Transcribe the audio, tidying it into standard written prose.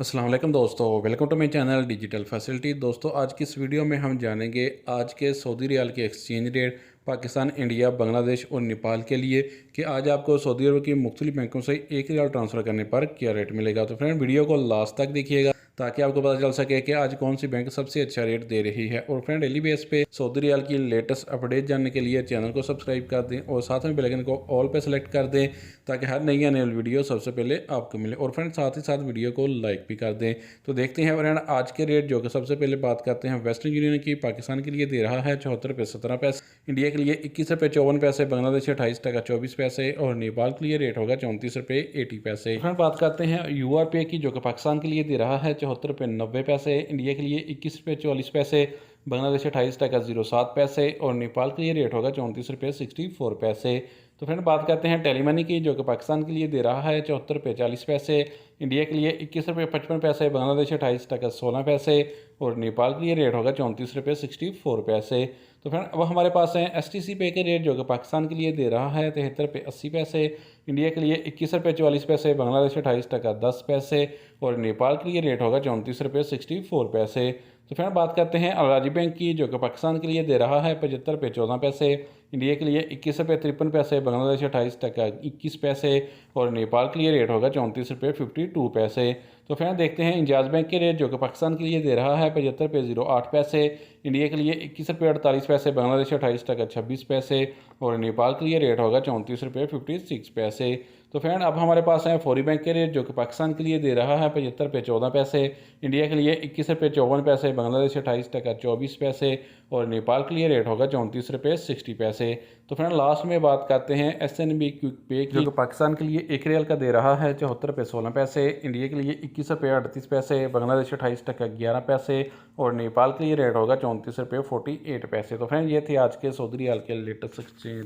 अस्सलाम वालेकुम दोस्तों, welcome to my channel digital facility. दोस्तों आज की इस वीडियो में हम जानेंगे आज के सऊदी रियाल के exchange rate Pakistan, India, Bangladesh और नेपाल के लिए कि आज आपको सऊदी अरब की मुख्तलिफ बैंकों से एक रियाल ट्रांसफ़र करने पर क्या रेट मिलेगा। तो फ्रेंड वीडियो को लास्ट तक देखिएगा ताकि आपको पता चल सके कि आज कौन सी बैंक सबसे अच्छा रेट दे रही है। और फ्रेंड डेली बेस पे सऊदी रियाल की लेटेस्ट अपडेट जानने के लिए चैनल को सब्सक्राइब कर दें और साथ में बेल आइकन को ऑल पे सेलेक्ट कर दें ताकि हर नई आने वाली वीडियो सबसे पहले आपको मिले। और फ्रेंड साथ ही साथ वीडियो को लाइक भी कर दें। तो देखते हैं फ्रेंड आज के रेट, जो कि सबसे पहले बात करते हैं वेस्टर्न यूनियन की। पाकिस्तान के लिए दे रहा है 74 रुपये 17 पैसे, इंडिया के लिए 21 रुपये 54 पैसे, बांग्लादेश 28 टका 24 पैसे और नेपाल के लिए रेट होगा 34 रुपये 80 पैसे। फ्रेंड बात करते हैं URP की, जो कि पाकिस्तान के लिए दे रहा है 74 रुपये 90 पैसे, इंडिया के लिए 21 रुपये 44 पैसे, बांग्लादेश 28 टका 07 पैसे और नेपाल के लिए रेट होगा 34 रुपये 64 पैसे। तो फ्रेंड बात करते हैं टेली मनी की, जो कि पाकिस्तान के लिए दे रहा है 74 रुपये 40 पैसे, इंडिया के लिए 21 रुपये 55 पैसे, बांग्लादेश 28 टका 16 पैसे और नेपाल के लिए रेट होगा 34 रुपये 64 पैसे। तो फ्रेंड अब हमारे पास हैं STC पे के रेट, जो कि पाकिस्तान के लिए दे रहा है 73 रुपये 80 पैसे, इंडिया के लिए 21 रुपये 44 पैसे, बांग्लादेश 28 टका 10 पैसे और नेपाल के लिए रेट होगा 34 रुपये 64 पैसे। तो फ्रेंड बात करते हैं अलराजी बैंक की, जो कि पाकिस्तान के लिए दे रहा है 75 रुपये 14 पैसे, इंडिया के लिए 21 रुपये 53 पैसे, बांग्लादेश 28 टका 21 पैसे और नेपाल के लिए रेट होगा 34 रुपये 52 पैसे। तो फ्रेंड देखते हैं इंजाज बैंक के रेट, जो कि पाकिस्तान के लिए दे रहा है 75 रुपये 08 पैसे, इंडिया के लिए 21 रुपये 48 पैसे, बांग्लादेश 28 टका 26 पैसे और नेपाल के लिए रेट होगा 34 रुपये 56 पैसे। तो फ्रेंड अब हमारे पास है फौरी बैंक के रेट, जो कि पाकिस्तान के लिए दे रहा है 75 रुपये 14 पैसे, इंडिया के लिए 21 रुपये 54 पैसे, बांग्लादेश 28 टका 24 पैसे और नेपाल के लिए रेट होगा 34 रुपये 60 पैसे। तो फ्रेंड लास्ट में बात करते हैं SNB क्विक पे की, जो कि पाकिस्तान के लिए एक रियाल का दे रहा है 74 रुपये 16 पैसे, इंडिया के लिए 21 रुपये 38 पैसे, बांग्लादेश 28 टका 11 पैसे और नेपाल के लिए रेट होगा 34 रुपये 48 पैसे। तो फ्रेंड ये थे आज के सऊदी रियाल के लेटेस्ट एक्सचेंज।